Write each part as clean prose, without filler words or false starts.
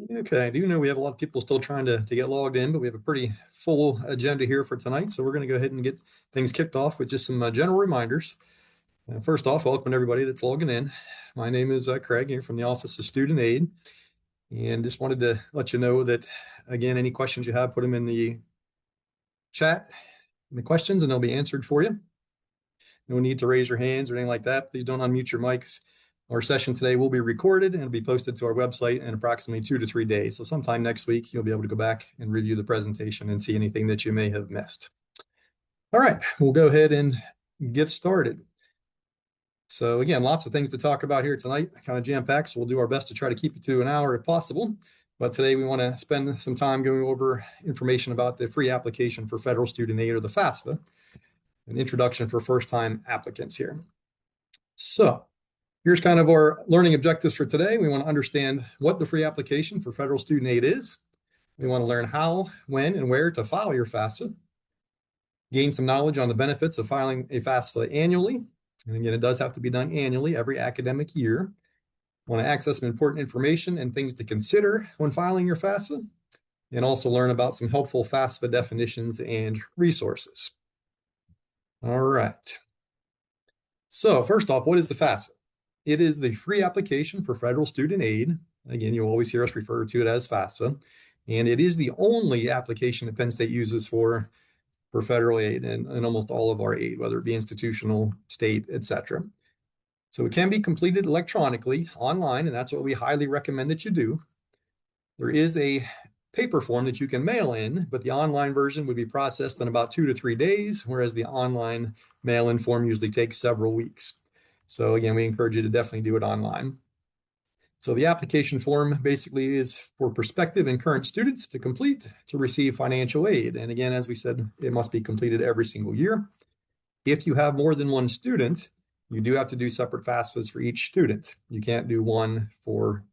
Okay, I do know we have a lot of people still trying to get logged in, but we have a pretty full agenda here for tonight. So we're going to go ahead and get things kicked off with just some general reminders. First off, welcome everybody that's logging in. My name is Craig here from the Office of Student Aid, and just wanted to let you know that, again, any questions you have, put them in the chat, in the questions, and they'll be answered for you. No need to raise your hands or anything like that. Please don't unmute your mics. Our session today will be recorded and it'll be posted to our website in approximately 2 to 3 days. So sometime next week, you'll be able to go back and review the presentation and see anything that you may have missed. All right, we'll go ahead and get started. So again, lots of things to talk about here tonight, kind of jam-packed. So we'll do our best to try to keep it to an hour if possible. But today we want to spend some time going over information about the free application for federal student aid, or the FAFSA, an introduction for first-time applicants here. So here's kind of our learning objectives for today. We want to understand what the free application for federal student aid is. We want to learn how, when, and where to file your FAFSA. Gain some knowledge on the benefits of filing a FAFSA annually. And again, it does have to be done annually every academic year. Want to access some important information and things to consider when filing your FAFSA, and also learn about some helpful FAFSA definitions and resources. All right. So first off, what is the FAFSA? It is the free application for federal student aid. Again, you'll always hear us refer to it as FAFSA. And it is the only application that Penn State uses for federal aid and almost all of our aid, whether it be institutional, state, etc. So it can be completed electronically online, and that's what we highly recommend that you do. There is a paper form that you can mail in, but the online version would be processed in about 2 to 3 days, whereas the online mail-in form usually takes several weeks. So again, we encourage you to definitely do it online. So the application form basically is for prospective and current students to complete to receive financial aid. And again, as we said, it must be completed every single year. If you have more than one student, you do have to do separate FAFSAs for each student. You can't do one for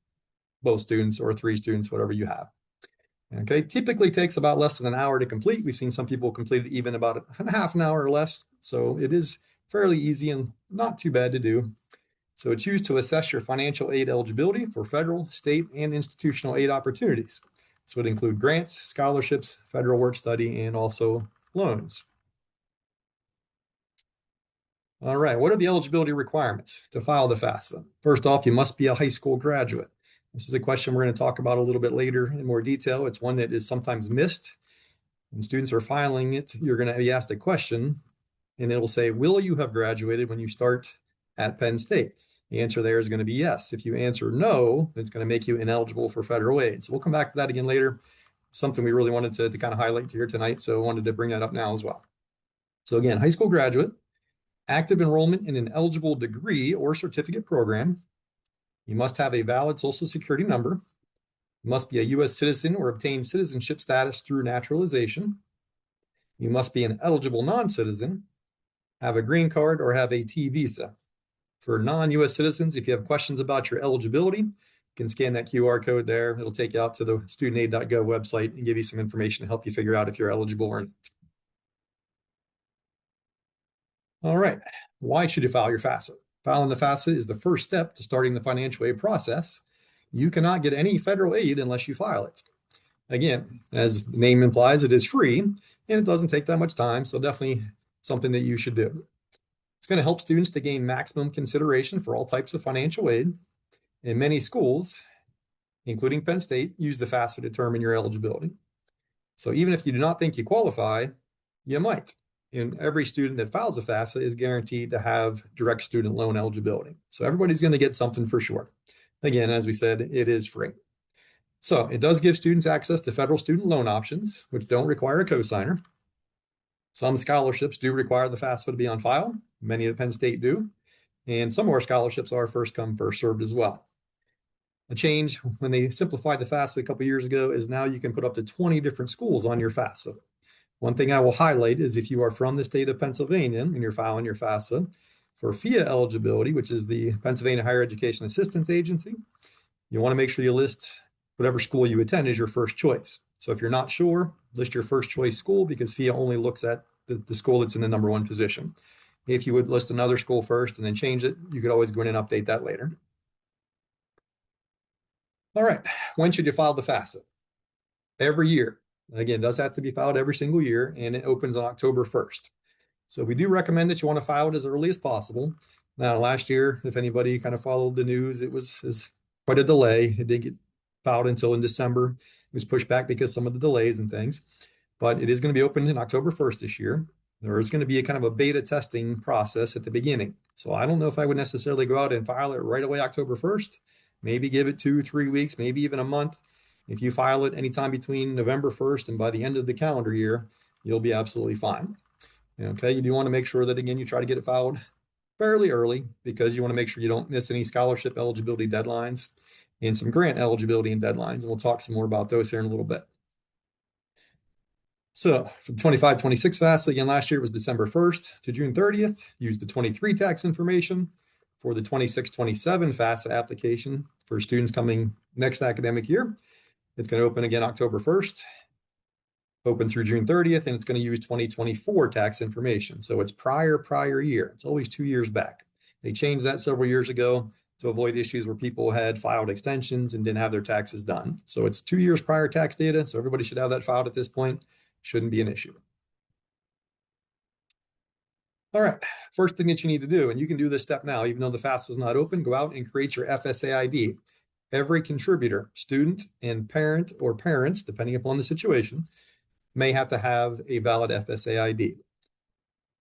both students or 3 students, whatever you have. Okay, typically takes about less than an hour to complete. We've seen some people complete it even about half an hour or less. So it is fairly easy and not too bad to do. So it's used to assess your financial aid eligibility for federal, state, and institutional aid opportunities. This would include grants, scholarships, federal work study, and also loans. All right, what are the eligibility requirements to file the FAFSA? First off, you must be a high school graduate. This is a question we're going to talk about a little bit later in more detail. It's one that is sometimes missed. When students are filing it, you're going to be asked a question, and it will say, will you have graduated when you start at Penn State? The answer there is going to be yes. If you answer no, it's going to make you ineligible for federal aid. So we'll come back to that again later. Something we really wanted to kind of highlight here tonight, so I wanted to bring that up now as well. So again, high school graduate, active enrollment in an eligible degree or certificate program. You must have a valid Social Security number. You must be a U.S. citizen or obtain citizenship status through naturalization. You must be an eligible non-citizen, have a green card, or have a T visa. For non-U.S. citizens, if you have questions about your eligibility, you can scan that QR code there. It'll take you out to the studentaid.gov website and give you some information to help you figure out if you're eligible or not. All right, why should you file your FAFSA? Filing the FAFSA is the first step to starting the financial aid process. You cannot get any federal aid unless you file it. Again, as the name implies, it is free and it doesn't take that much time, so definitely something that you should do. It's going to help students to gain maximum consideration for all types of financial aid. And many schools, including Penn State, use the FAFSA to determine your eligibility. So even if you do not think you qualify, you might. And every student that files a FAFSA is guaranteed to have direct student loan eligibility. So everybody's going to get something for sure. Again, as we said, it is free. So it does give students access to federal student loan options, which don't require a cosigner. Some scholarships do require the FAFSA to be on file. Many at Penn State do. And some of our scholarships are first come, first served as well. A change when they simplified the FAFSA a couple years ago is now you can put up to 20 different schools on your FAFSA. One thing I will highlight is if you are from the state of Pennsylvania and you're filing your FAFSA for FIA eligibility, which is the Pennsylvania Higher Education Assistance Agency, you want to make sure you list whatever school you attend as your first choice. So if you're not sure, list your first choice school, because FIA only looks at the school that's in the number 1 position. If you would list another school first and then change it, you could always go in and update that later. All right, when should you file the FAFSA? Every year. Again, it does have to be filed every single year, and it opens on October 1st. So we do recommend that you want to file it as early as possible. Now, last year, if anybody kind of followed the news, it was quite a delay. It didn't get filed until in December. It was pushed back because some of the delays and things, but it is going to be open in October 1st this year. There is going to be a kind of a beta testing process at the beginning. So I don't know if I would necessarily go out and file it right away October 1st. Maybe give it 2-3 weeks, maybe even a month. If you file it anytime between November 1st and by the end of the calendar year, you'll be absolutely fine. Okay, you do want to make sure that, again, you try to get it filed fairly early because you want to make sure you don't miss any scholarship eligibility deadlines and some grant eligibility and deadlines. And we'll talk some more about those here in a little bit. So for the 25-26 FAFSA, again, last year it was December 1st to June 30th. Use the 23 tax information. For the 26-27 FAFSA application for students coming next academic year, it's going to open again October 1st, open through June 30th, and it's going to use 2024 tax information. So it's prior year. It's always 2 years back. They changed that several years ago to avoid issues where people had filed extensions and didn't have their taxes done. So it's 2 years prior tax data. So everybody should have that filed at this point. Shouldn't be an issue. All right, first thing that you need to do, and you can do this step now, even though the FAFSA is not open, go out and create your FSA ID. Every contributor, student and parent or parents, depending upon the situation, may have to have a valid FSA ID.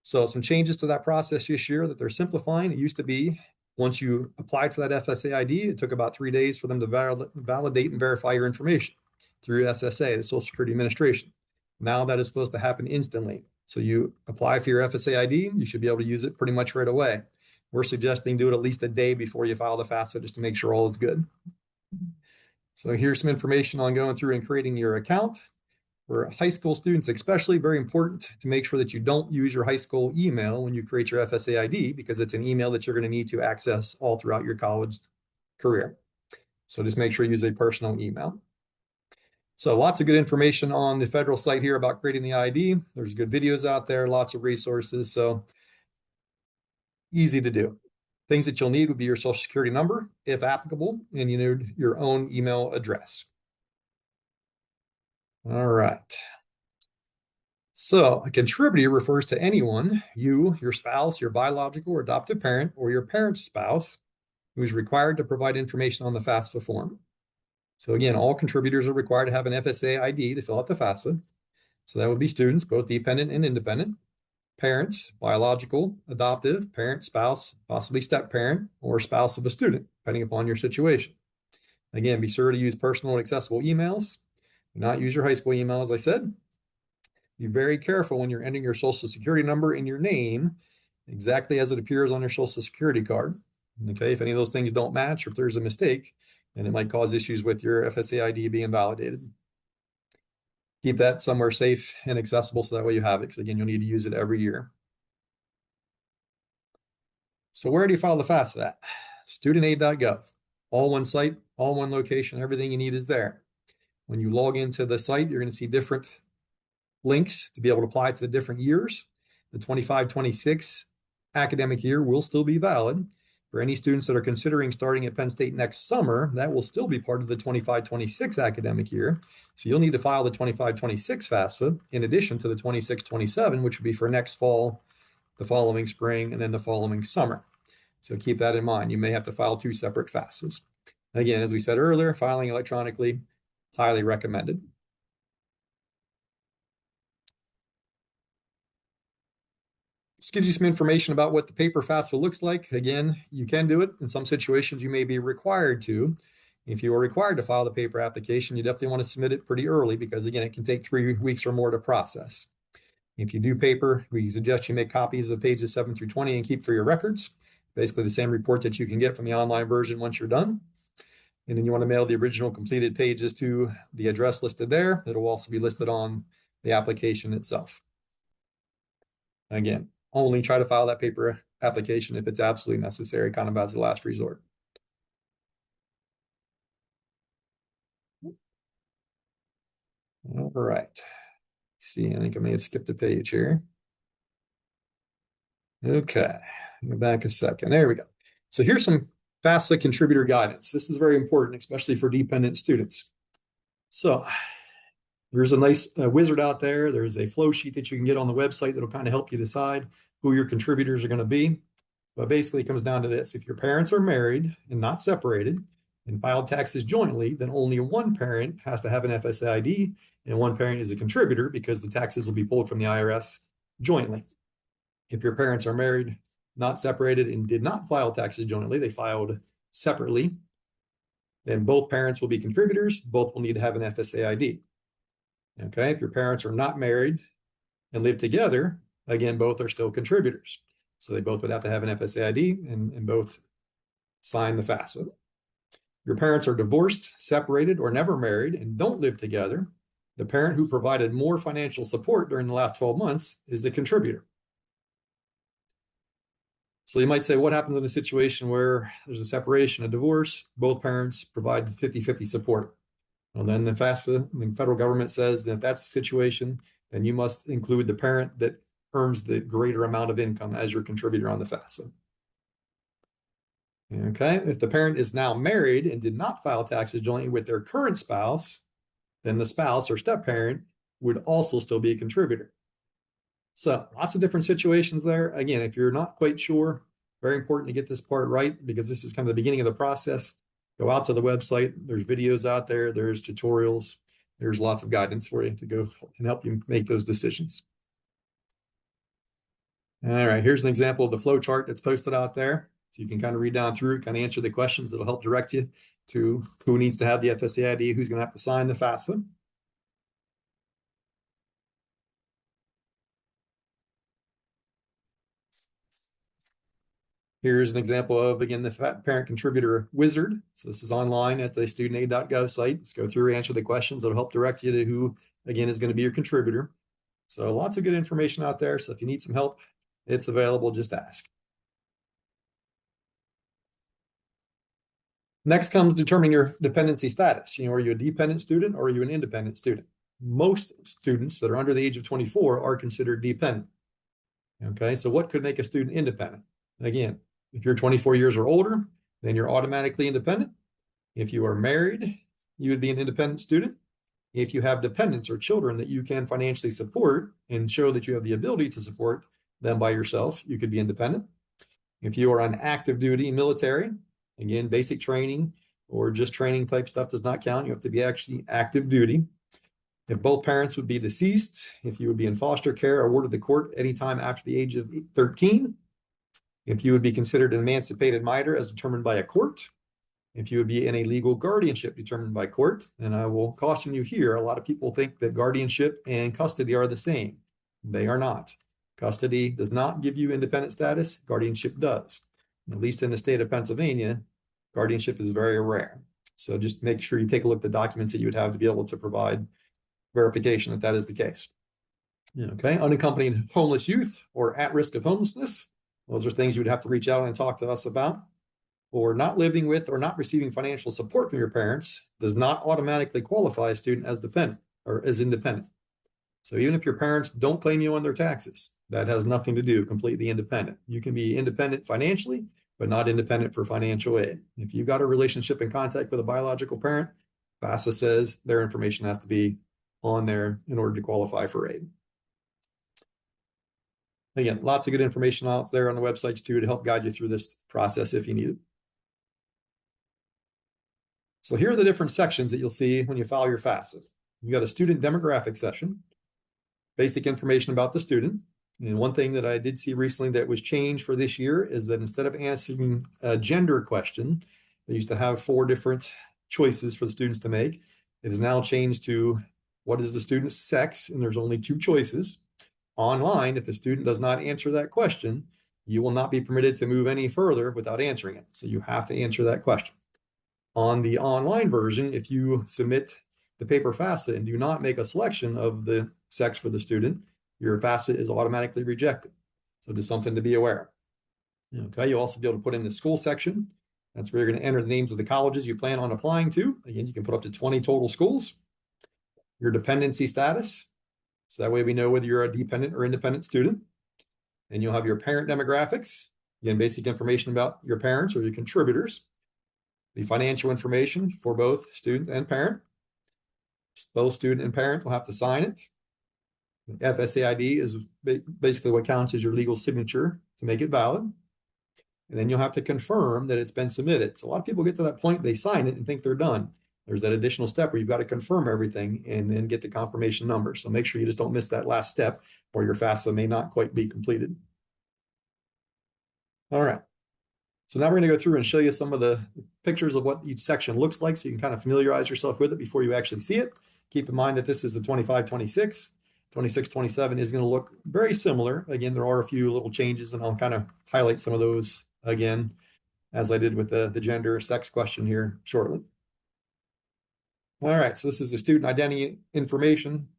So some changes to that process this year that they're simplifying. It used to be once you applied for that FSA ID, it took about 3 days for them to validate and verify your information through SSA, the Social Security Administration. Now that is supposed to happen instantly. So you apply for your FSA ID, you should be able to use it pretty much right away. We're suggesting do it at least a day before you file the FAFSA just to make sure all is good. So here's some information on going through and creating your account. For high school students, especially very important to make sure that you don't use your high school email when you create your FSA ID, because it's an email that you're going to need to access all throughout your college career. So just make sure you use a personal email. So lots of good information on the federal site here about creating the ID. There's good videos out there, lots of resources. So easy to do. Things that you'll need would be your social security number, if applicable, and you need your own email address. All right. So a contributor refers to anyone, you, your spouse, your biological or adoptive parent, or your parent's spouse, who is required to provide information on the FAFSA form. So again, all contributors are required to have an FSA ID to fill out the FAFSA. So that would be students, both dependent and independent, parents, biological, adoptive, parent, spouse, possibly step parent, or spouse of a student, depending upon your situation. Again, be sure to use personal and accessible emails. Do not use your high school email, as I said. Be very careful when you're entering your social security number in your name, exactly as it appears on your social security card. Okay, if any of those things don't match, or if there's a mistake, then it might cause issues with your FSA ID being validated. Keep that somewhere safe and accessible so that way you have it, because again, you'll need to use it every year. So where do you file the FAFSA at? Studentaid.gov. All one site, all one location, everything you need is there. When you log into the site, you're going to see different links to be able to apply to the different years. The 25-26 academic year will still be valid. For any students that are considering starting at Penn State next summer, that will still be part of the 25-26 academic year. So you'll need to file the 25-26 FAFSA in addition to the 26-27, which would be for next fall, the following spring, and then the following summer. So keep that in mind. You may have to file 2 separate FAFSAs. Again, as we said earlier, filing electronically, highly recommended. This gives you some information about what the paper FAFSA looks like. Again, you can do it. In some situations, you may be required to. If you are required to file the paper application, you definitely want to submit it pretty early because, again, it can take 3 weeks or more to process. If you do paper, we suggest you make copies of pages 7 through 20 and keep for your records. Basically the same report that you can get from the online version once you're done. And then you want to mail the original completed pages to the address listed there. It'll also be listed on the application itself. Again, only try to file that paper application if it's absolutely necessary, kind of as a last resort. All right. See, I think I may have skipped a page here. Okay, go back a second. There we go. So here's some FAFSA contributor guidance. This is very important, especially for dependent students. So there's a nice wizard out there. There's a flow sheet that you can get on the website that'll kind of help you decide who your contributors are going to be. But basically, it comes down to this. If your parents are married and not separated and filed taxes jointly, then only one parent has to have an FSA ID and one parent is a contributor because the taxes will be pulled from the IRS jointly. If your parents are married, not separated, and did not file taxes jointly, they filed separately, then both parents will be contributors. Both will need to have an FSA ID. Okay, if your parents are not married and live together, again, both are still contributors. So they both would have to have an FSA ID and both sign the FAFSA. Your parents are divorced, separated, or never married and don't live together. The parent who provided more financial support during the last 12 months is the contributor. So you might say, what happens in a situation where there's a separation, a divorce, both parents provide 50-50 support? Well, then the FAFSA, the federal government says that if that's the situation, then you must include the parent that earns the greater amount of income as your contributor on the FAFSA. Okay, if the parent is now married and did not file taxes jointly with their current spouse, then the spouse or step-parent would also still be a contributor. So lots of different situations there. Again, if you're not quite sure, very important to get this part right because this is kind of the beginning of the process. Go out to the website. There's videos out there. There's tutorials. There's lots of guidance for you to go and help you make those decisions. All right, here's an example of the flow chart that's posted out there. So you can kind of read down through, kind of answer the questions that'll help direct you to who needs to have the FSA ID, who's going to have to sign the FAFSA. Here's an example of, again, the parent contributor wizard. So this is online at the studentaid.gov site. Just go through, answer the questions that'll help direct you to who, again, is going to be your contributor. So lots of good information out there. So if you need some help, it's available. Just ask. Next comes determining your dependency status. Are you a dependent student or are you an independent student? Most students that are under the age of 24 are considered dependent. Okay, so what could make a student independent? Again, if you're 24 years or older, then you're automatically independent. If you are married, you would be an independent student. If you have dependents or children that you can financially support and show that you have the ability to support them by yourself, you could be independent. If you are on active duty military, again, basic training or just training type stuff does not count. You have to be actually active duty. If both parents would be deceased, if you would be in foster care or awarded to court anytime after the age of 13, if you would be considered an emancipated minor as determined by a court, if you would be in a legal guardianship determined by court, and I will caution you here, a lot of people think that guardianship and custody are the same. They are not. Custody does not give you independent status. Guardianship does. At least in the state of Pennsylvania, guardianship is very rare. So just make sure you take a look at the documents that you would have to be able to provide verification that that is the case. Okay, unaccompanied homeless youth or at risk of homelessness. Those are things you would have to reach out and talk to us about. Or not living with or not receiving financial support from your parents does not automatically qualify a student as dependent or as independent. So even if your parents don't claim you on their taxes, that has nothing to do, completely independent. You can be independent financially, but not independent for financial aid. If you've got a relationship and contact with a biological parent, FAFSA says their information has to be on there in order to qualify for aid. Again, lots of good information out there on the websites too to help guide you through this process if you need it. So here are the different sections that you'll see when you file your FAFSA. You've got a student demographic section, basic information about the student. And one thing that I did see recently that was changed for this year is that instead of answering a gender question, they used to have 4 different choices for the students to make. It is now changed to what is the student's sex, and there's only 2 choices. Online, if the student does not answer that question, you will not be permitted to move any further without answering it. So you have to answer that question. On the online version, if you submit the paper FAFSA and do not make a selection of the sex for the student, your FAFSA is automatically rejected. So just something to be aware of. Okay, you'll also be able to put in the school section. That's where you're going to enter the names of the colleges you plan on applying to. Again, you can put up to 20 total schools. Your dependency status. So that way we know whether you're a dependent or independent student. And you'll have your parent demographics. Again, basic information about your parents or your contributors. the financial information for both student and parent. Both student and parent will have to sign it. FSA ID is basically what counts as your legal signature to make it valid. And then you'll have to confirm that it's been submitted. So a lot of people get to that point, they sign it and think they're done. There's that additional step where you've got to confirm everything and then get the confirmation number. So make sure you just don't miss that last step, or your FAFSA may not quite be completed. All right. So now we're going to go through and show you some of the pictures of what each section looks like, so you can kind of familiarize yourself with it before you actually see it. Keep in mind that this is a 25-26. 26-27 is going to look very similar. Again, there are a few little changes, and I'll kind of highlight some of those again, as I did with the gender sex question here shortly. All right, so this is the student identity information.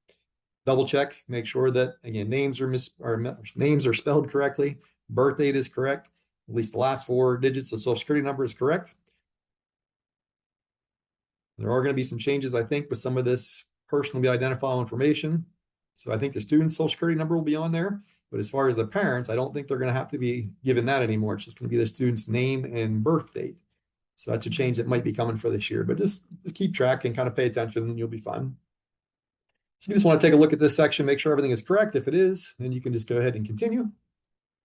Double check, make sure that, again, names are spelled correctly, birth date is correct, at least the last 4 digits of social security number is correct. There are going to be some changes, I think, with some of this personally identifiable information. So I think the student's social security number will be on there, but as far as the parents, I don't think they're going to have to be given that anymore. It's just going to be the student's name and birth date. So that's a change that might be coming for this year, but just keep track and kind of pay attention and you'll be fine. So you just want to take a look at this section, make sure everything is correct. If it is, then you can just go ahead and continue.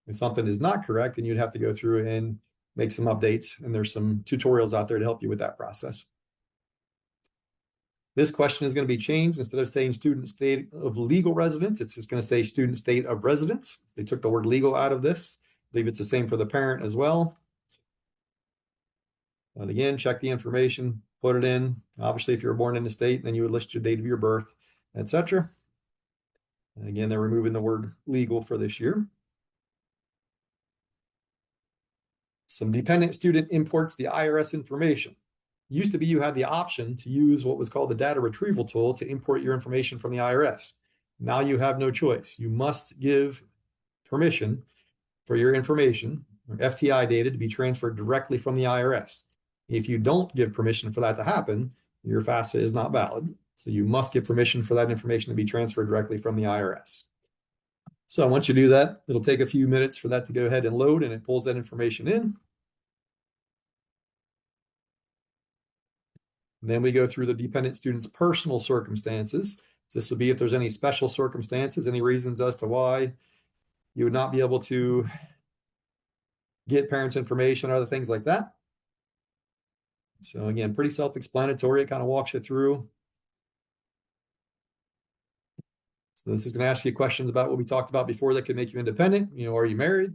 If something is not correct, then you'd have to go through and make some updates, and there's some tutorials out there to help you with that process. This question is going to be changed. Instead of saying student state of legal residence, it's just going to say student state of residence. They took the word legal out of this. I believe it's the same for the parent as well. And again, check the information, put it in. Obviously, if you were born in the state, then you would list your date of your birth, etc. And again, they're removing the word legal for this year. Some dependent student imports the IRS information. Used to be you had the option to use what was called the data retrieval tool to import your information from the IRS. Now you have no choice. You must give permission for your information, or FTI data, to be transferred directly from the IRS. If you don't give permission for that to happen, your FAFSA is not valid. So you must give permission for that information to be transferred directly from the IRS. So once you do that, it'll take a few minutes for that to go ahead and load, and it pulls that information in. And then we go through the dependent student's personal circumstances. This will be if there's any special circumstances, any reasons as to why you would not be able to get parents' information, other things like that. So again, pretty self-explanatory. It kind of walks you through. So this is going to ask you questions about what we talked about before that could make you independent. You know, are you married?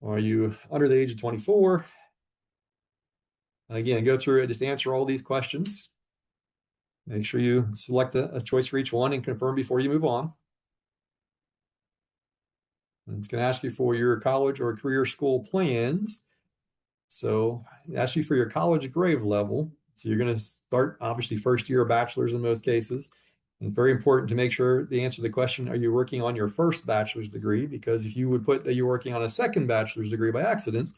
Are you under the age of 24? Again, go through it, just answer all these questions. Make sure you select a choice for each one and confirm before you move on. And it's going to ask you for your college or career school plans. So it asks you for your college grade level. So you're going to start, obviously, first year of bachelor's in most cases. And it's very important to make sure the answer to the question, are you working on your first bachelor's degree? Because if you would put that you're working on a second bachelor's degree by accident,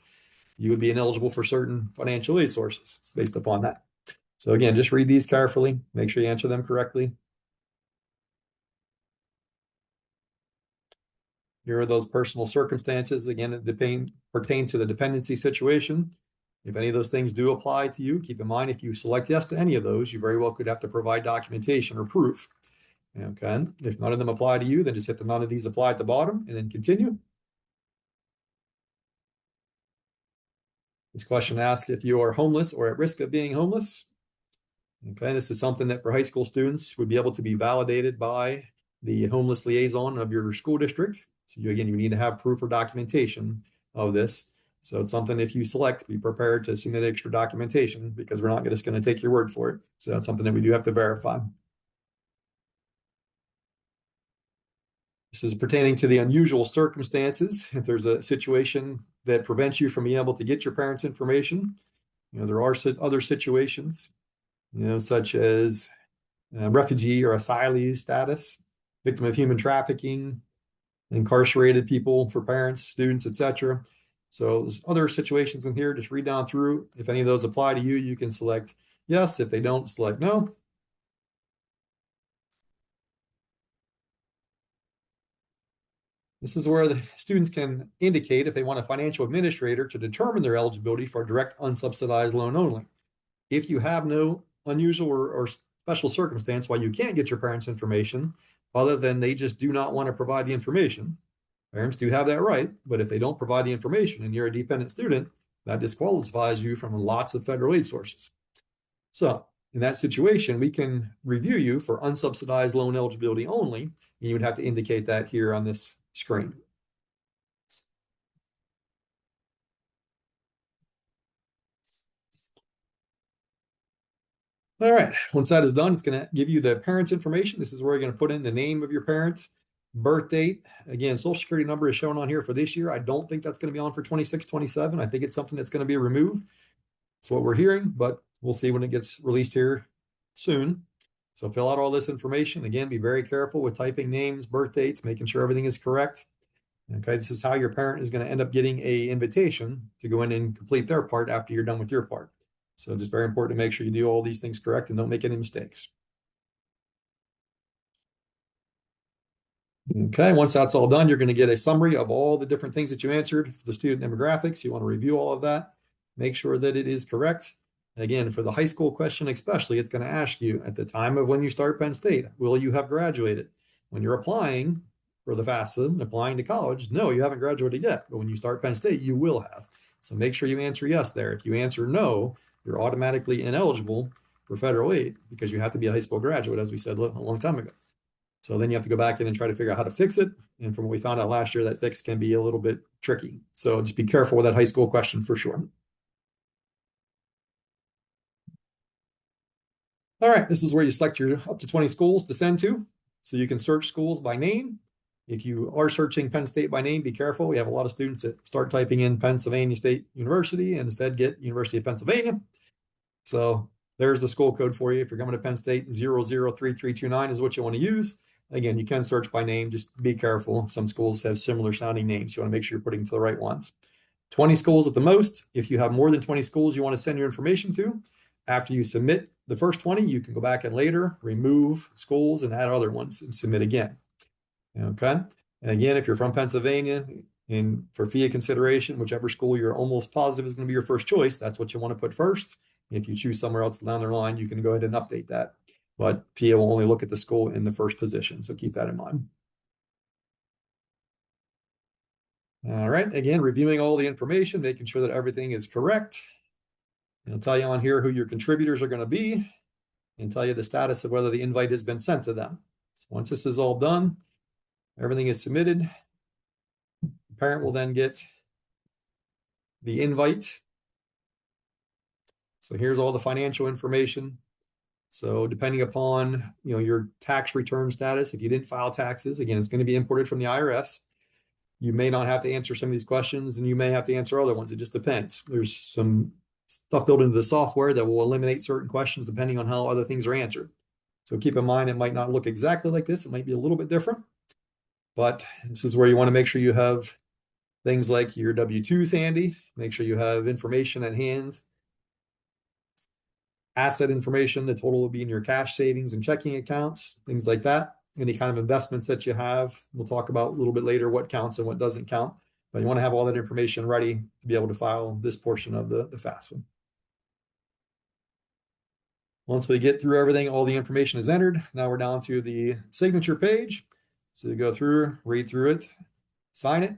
you would be ineligible for certain financial aid sources based upon that. So again, just read these carefully, make sure you answer them correctly. Here are those personal circumstances, again, that pertain to the dependency situation. If any of those things do apply to you, keep in mind, if you select yes to any of those, you very well could have to provide documentation or proof. Okay, if none of them apply to you, then just hit the none of these apply at the bottom and then continue. This question asks if you are homeless or at risk of being homeless. Okay, this is something that for high school students would be able to be validated by the homeless liaison of your school district. So you need to have proof or documentation of this. So it's something, if you select, be prepared to submit extra documentation, because we're not just going to take your word for it. So that's something that we do have to verify. This is pertaining to the unusual circumstances. If there's a situation that prevents you from being able to get your parents' information, there are other situations, such as refugee or asylee status, victim of human trafficking, incarcerated people for parents, students, etc. So there's other situations in here. Just read down through. If any of those apply to you, you can select yes. If they don't, select no. This is where the students can indicate if they want a financial administrator to determine their eligibility for direct unsubsidized loan only. If you have no unusual or special circumstance why you can't get your parents' information, other than they just do not want to provide the information, parents do have that right. But if they don't provide the information and you're a dependent student, that disqualifies you from lots of federal aid sources. So in that situation, we can review you for unsubsidized loan eligibility only, and you would have to indicate that here on this screen. All right, once that is done, it's going to give you the parents' information. This is where you're going to put in the name of your parents, birth date. Again, social security number is shown on here for this year. I don't think that's going to be on for 26, 27. I think it's something that's going to be removed. That's what we're hearing, but we'll see when it gets released here soon. So fill out all this information. Again, be very careful with typing names, birth dates, making sure everything is correct. Okay, this is how your parent is going to end up getting an invitation to go in and complete their part after you're done with your part. So just very important to make sure you do all these things correct and don't make any mistakes. Okay, once that's all done, you're going to get a summary of all the different things that you answered for the student demographics. You want to review all of that, make sure that it is correct. Again, for the high school question especially, it's going to ask you at the time of when you start Penn State, will you have graduated? When you're applying for the FAFSA and applying to college, no, you haven't graduated yet. But when you start Penn State, you will have. So make sure you answer yes there. If you answer no, you're automatically ineligible for federal aid because you have to be a high school graduate, as we said a long time ago. So then you have to go back in and try to figure out how to fix it. And from what we found out last year, that fix can be a little bit tricky. So just be careful with that high school question for sure. All right, this is where you select your up to 20 schools to send to. So you can search schools by name. If you are searching Penn State by name, be careful. We have a lot of students that start typing in Pennsylvania State University and instead get University of Pennsylvania. So there's the school code for you. If you're coming to Penn State, 003329 is what you want to use. Again, you can search by name. Just be careful. Some schools have similar sounding names. You want to make sure you're putting to the right ones. 20 schools at the most. If you have more than 20 schools you want to send your information to, after you submit the first 20, you can go back and later remove schools and add other ones and submit again. Okay. And again, if you're from Pennsylvania and for fee consideration, whichever school you're almost positive is going to be your first choice, that's what you want to put first. If you choose somewhere else down the line, you can go ahead and update that. But PA will only look at the school in the first position. So keep that in mind. All right. Again, reviewing all the information, making sure that everything is correct. It'll tell you on here who your contributors are going to be and tell you the status of whether the invite has been sent to them. So once this is all done, everything is submitted. The parent will then get the invite. So here's all the financial information. So depending upon your tax return status, if you didn't file taxes, again, it's going to be imported from the IRS. You may not have to answer some of these questions and you may have to answer other ones. It just depends. There's some stuff built into the software that will eliminate certain questions depending on how other things are answered. So keep in mind, it might not look exactly like this. It might be a little bit different, but this is where you want to make sure you have things like your W-2s handy, make sure you have information at hand, asset information, the total will be in your cash savings and checking accounts, things like that. Any kind of investments that you have. We'll talk about a little bit later what counts and what doesn't count, but you want to have all that information ready to be able to file this portion of the FAFSA. Once we get through everything, all the information is entered. Now we're down to the signature page. So you go through, read through it, sign it.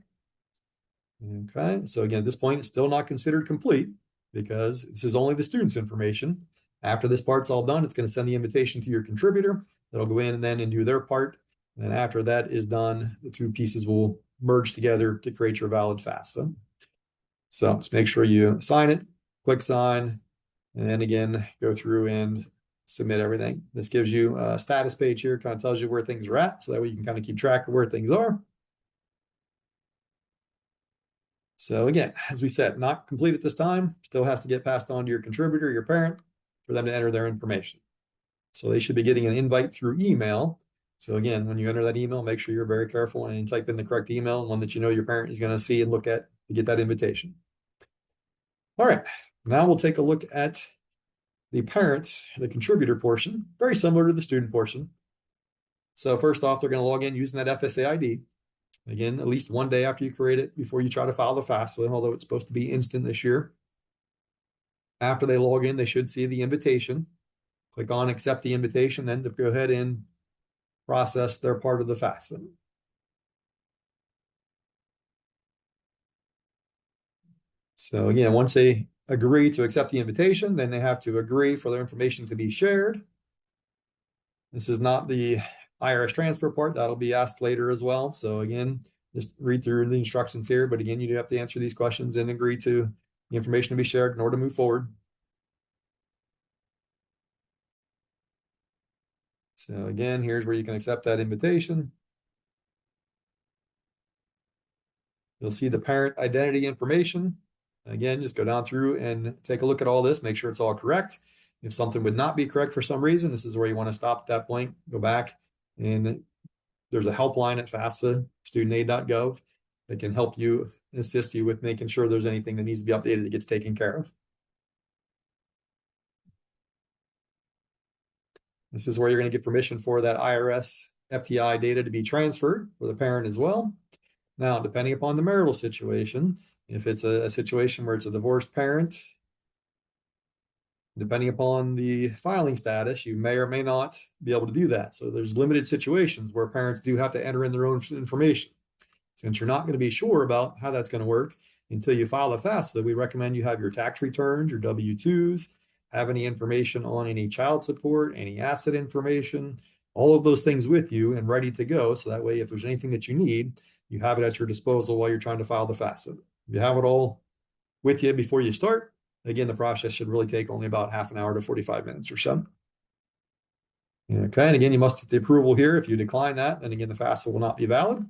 Okay, so again, at this point, it's still not considered complete because this is only the student's information. After this part's all done, it's going to send the invitation to your contributor. They'll go in and then do their part. And after that is done, the two pieces will merge together to create your valid FAFSA. So just make sure you sign it, click sign, and then again, go through and submit everything. This gives you a status page here, kind of tells you where things are at, so that way you can kind of keep track of where things are. So again, as we said, not complete at this time, still has to get passed on to your contributor, your parent, for them to enter their information. So they should be getting an invite through email. So again, when you enter that email, make sure you're very careful and type in the correct email, and one that you know your parent is going to see and look at to get that invitation. All right, now we'll take a look at the parents, the contributor portion, very similar to the student portion. So first off, they're going to log in using that FSA ID. Again, at least one day after you create it before you try to file the FAFSA, although it's supposed to be instant this year. After they log in, they should see the invitation. Click on accept the invitation, then to go ahead and process their part of the FAFSA. So again, once they agree to accept the invitation, then they have to agree for their information to be shared. This is not the IRS transfer part. That'll be asked later as well. So again, just read through the instructions here. But again, you do have to answer these questions and agree to the information to be shared in order to move forward. So again, here's where you can accept that invitation. You'll see the parent identity information. Again, just go down through and take a look at all this, make sure it's all correct. If something would not be correct for some reason, this is where you want to stop at that point, go back, and there's a helpline at FAFSA, studentaid.gov, that can help you, assist you with making sure there's anything that needs to be updated that gets taken care of. This is where you're going to get permission for that IRS FTI data to be transferred for the parent as well. Now, depending upon the marital situation, if it's a situation where it's a divorced parent, depending upon the filing status, you may or may not be able to do that. So there's limited situations where parents do have to enter in their own information. Since you're not going to be sure about how that's going to work until you file a FAFSA, we recommend you have your tax returns, your W-2s, have any information on any child support, any asset information, all of those things with you and ready to go. So that way, if there's anything that you need, you have it at your disposal while you're trying to file the FAFSA. If you have it all with you before you start, again, the process should really take only about half an hour to 45 minutes or so. Okay, and again, you must get the approval here. If you decline that, then again, the FAFSA will not be valid.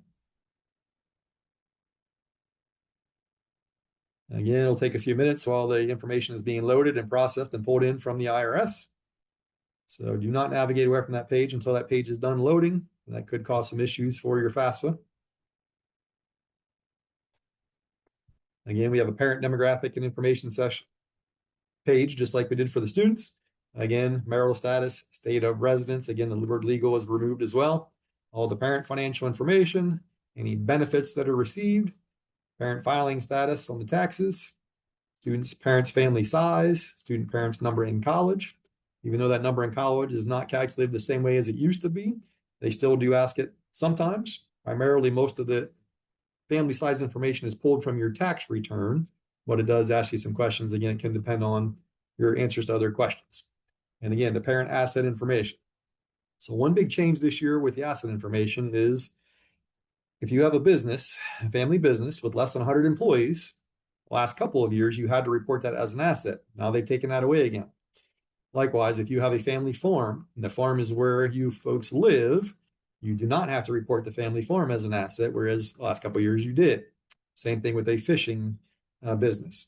Again, it'll take a few minutes while the information is being loaded and processed and pulled in from the IRS. So do not navigate away from that page until that page is done loading. That could cause some issues for your FAFSA. Again, we have a parent demographic and information session page, just like we did for the students. Again, marital status, state of residence. Again, the word legal is removed as well. All the parent financial information, any benefits that are received, parent filing status on the taxes, students' parents' family size, student parents' number in college. Even though that number in college is not calculated the same way as it used to be, they still do ask it sometimes. Primarily, most of the family size information is pulled from your tax return, but it does ask you some questions. Again, it can depend on your answers to other questions. And again, the parent asset information. So one big change this year with the asset information is if you have a business, a family business with less than 100 employees, the last couple of years, you had to report that as an asset. Now they've taken that away again. Likewise, if you have a family farm, and the farm is where you folks live, you do not have to report the family farm as an asset, whereas the last couple of years you did. Same thing with a fishing business.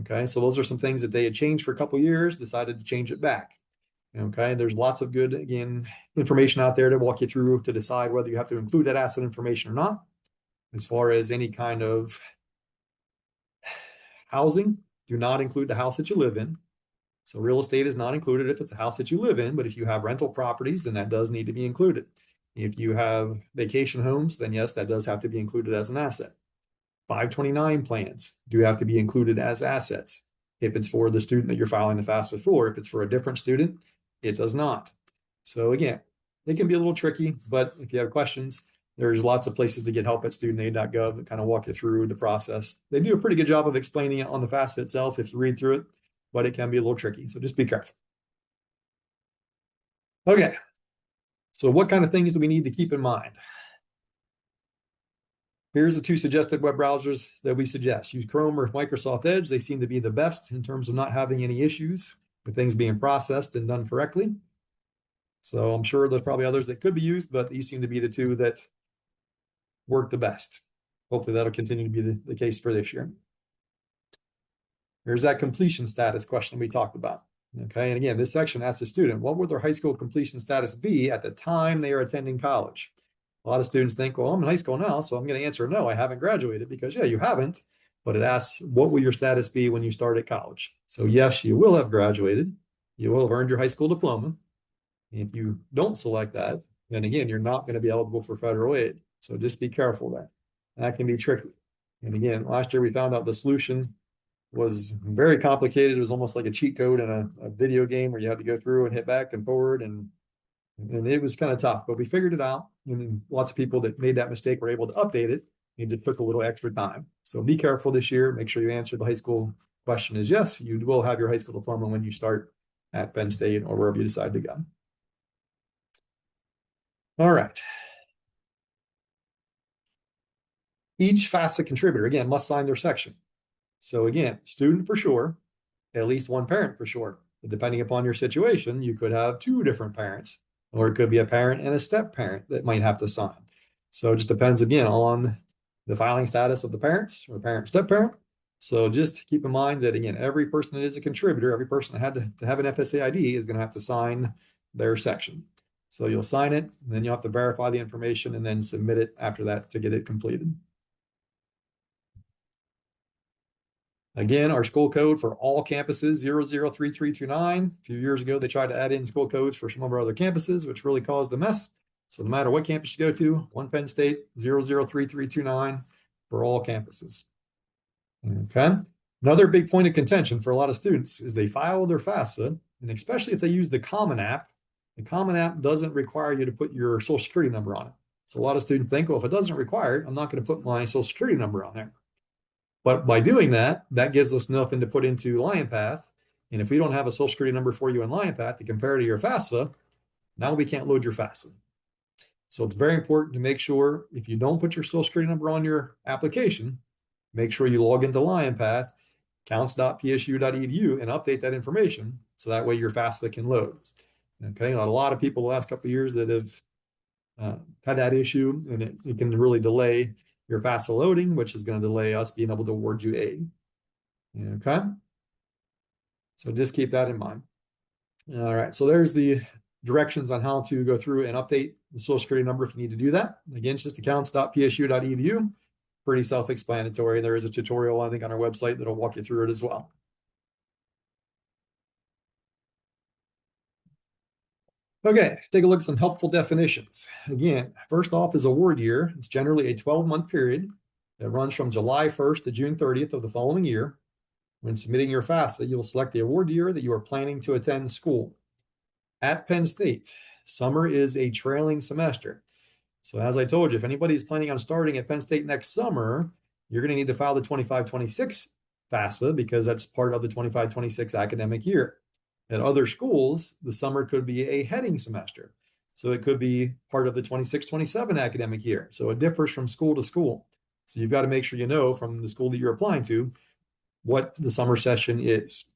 Okay, so those are some things that they had changed for a couple of years, decided to change it back. Okay, there's lots of good, again, information out there to walk you through to decide whether you have to include that asset information or not. As far as any kind of housing, do not include the house that you live in. So real estate is not included if it's a house that you live in, but if you have rental properties, then that does need to be included. If you have vacation homes, then yes, that does have to be included as an asset. 529 plans do have to be included as assets if it's for the student that you're filing the FAFSA for. If it's for a different student, it does not. So again, it can be a little tricky, but if you have questions, there's lots of places to get help at studentaid.gov that kind of walk you through the process. They do a pretty good job of explaining it on the FAFSA itself if you read through it, but it can be a little tricky. So just be careful. Okay. So what kind of things do we need to keep in mind? Here's the two suggested web browsers that we suggest. Use Chrome or Microsoft Edge. They seem to be the best in terms of not having any issues with things being processed and done correctly. So I'm sure there's probably others that could be used, but these seem to be the two that work the best. Hopefully that'll continue to be the case for this year. Here's that completion status question we talked about. Okay, and again, this section asks the student, what would their high school completion status be at the time they are attending college? A lot of students think, well, I'm in high school now, so I'm going to answer no, I haven't graduated, because yeah, you haven't, but it asks, what will your status be when you start at college? So yes, you will have graduated. You will have earned your high school diploma. If you don't select that, then again, you're not going to be eligible for federal aid. So just be careful there. That can be tricky. And again, last year we found out the solution was very complicated. It was almost like a cheat code in a video game where you had to go through and hit back and forward, and it was kind of tough, but we figured it out. And lots of people that made that mistake were able to update it. It just took a little extra time. So be careful this year. Make sure you answer the high school question is yes, you will have your high school diploma when you start at Penn State or wherever you decide to go. All right. Each FAFSA contributor, again, must sign their section. So again, student for sure, at least one parent for sure. But depending upon your situation, you could have two different parents, or it could be a parent and a step parent that might have to sign. So it just depends again on the filing status of the parents or parent step parent. So just keep in mind that again, every person that is a contributor, every person that had to have an FSA ID is going to have to sign their section. So you'll sign it, and then you'll have to verify the information and then submit it after that to get it completed. Again, our school code for all campuses, 003329. A few years ago, they tried to add in school codes for some of our other campuses, which really caused a mess. So no matter what campus you go to, one Penn State, 003329 for all campuses. Okay. Another big point of contention for a lot of students is they file their FAFSA, and especially if they use the Common App, the Common App doesn't require you to put your social security number on it. So a lot of students think, well, if it doesn't require it, I'm not going to put my social security number on there. But by doing that, that gives us nothing to put into LionPath. And if we don't have a social security number for you in LionPath to compare to your FAFSA, now we can't load your FAFSA. So it's very important to make sure if you don't put your social security number on your application, make sure you log into LionPath, counts.psu.edu, and update that information so that way your FAFSA can load. Okay, a lot of people the last couple of years that have had that issue, and it can really delay your FAFSA loading, which is going to delay us being able to award you aid. Okay. So just keep that in mind. All right. So there's the directions on how to go through and update the social security number if you need to do that. Again, it's just accounts.psu.edu. Pretty self-explanatory. There is a tutorial, I think, on our website that'll walk you through it as well. Okay, take a look at some helpful definitions. Again, first off is award year. It's generally a 12-month period that runs from July 1st to June 30th of the following year. When submitting your FAFSA, you will select the award year that you are planning to attend school. At Penn State, summer is a trailing semester. So as I told you, if anybody is planning on starting at Penn State next summer, you're going to need to file the 25-26 FAFSA because that's part of the 25-26 academic year. At other schools, the summer could be a heading semester. So it could be part of the 26-27 academic year. So it differs from school to school. So you've got to make sure you know from the school that you're applying to what the summer session is.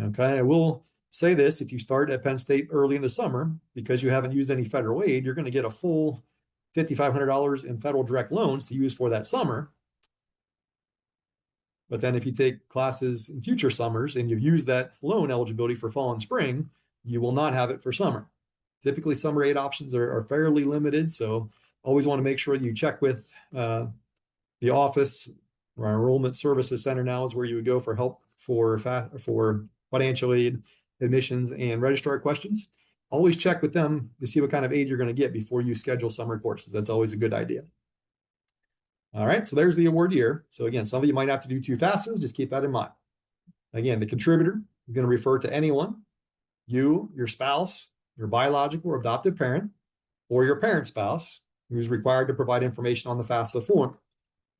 Okay, I will say this, if you start at Penn State early in the summer, because you haven't used any federal aid, you're going to get a full $5,500 in federal direct loans to use for that summer. But then if you take classes in future summers and you've used that loan eligibility for fall and spring, you will not have it for summer. Typically, summer aid options are fairly limited. So always want to make sure that you check with the office. Our enrollment services center now is where you would go for help for financial aid, admissions, and registrar questions. Always check with them to see what kind of aid you're going to get before you schedule summer courses. That's always a good idea. All right, so there's the award year. So again, some of you might have to do two FAFSAs. Just keep that in mind. Again, the contributor is going to refer to anyone, you, your spouse, your biological or adoptive parent, or your parent spouse, who's required to provide information on the FAFSA form.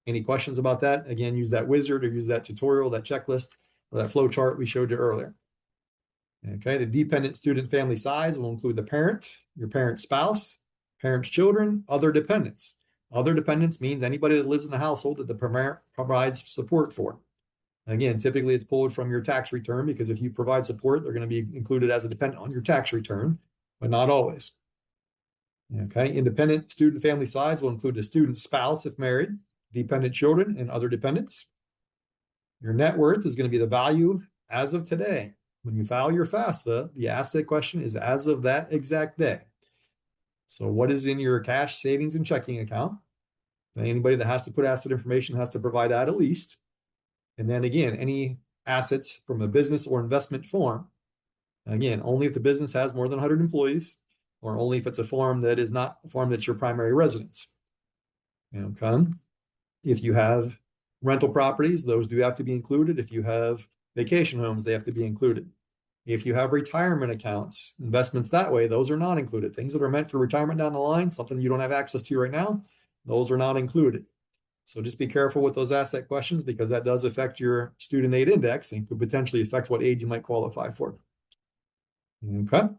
Any questions about that? Again, use that wizard or use that tutorial, that checklist, or that flow chart we showed you earlier. Okay, the dependent student family size will include the parent, your parent's spouse, parent's children, other dependents. Other dependents means anybody that lives in the household that the parent provides support for. Again, typically it's pulled from your tax return because if you provide support, they're going to be included as a dependent on your tax return, but not always. Okay, independent student family size will include the student's spouse if married, dependent children, and other dependents. Your net worth is going to be the value as of today. When you file your FAFSA, the asset question is as of that exact day. So what is in your cash, savings, and checking account? Anybody that has to put asset information has to provide that at least. And then again, any assets from a business or investment form. Again, only if the business has more than 100 employees, or only if it's a form that is not a form that's your primary residence. Okay. If you have rental properties, those do have to be included. If you have vacation homes, they have to be included. If you have retirement accounts, investments that way, those are not included. Things that are meant for retirement down the line, something you don't have access to right now, those are not included. So just be careful with those asset questions because that does affect your student aid index and could potentially affect what aid you might qualify for. Okay.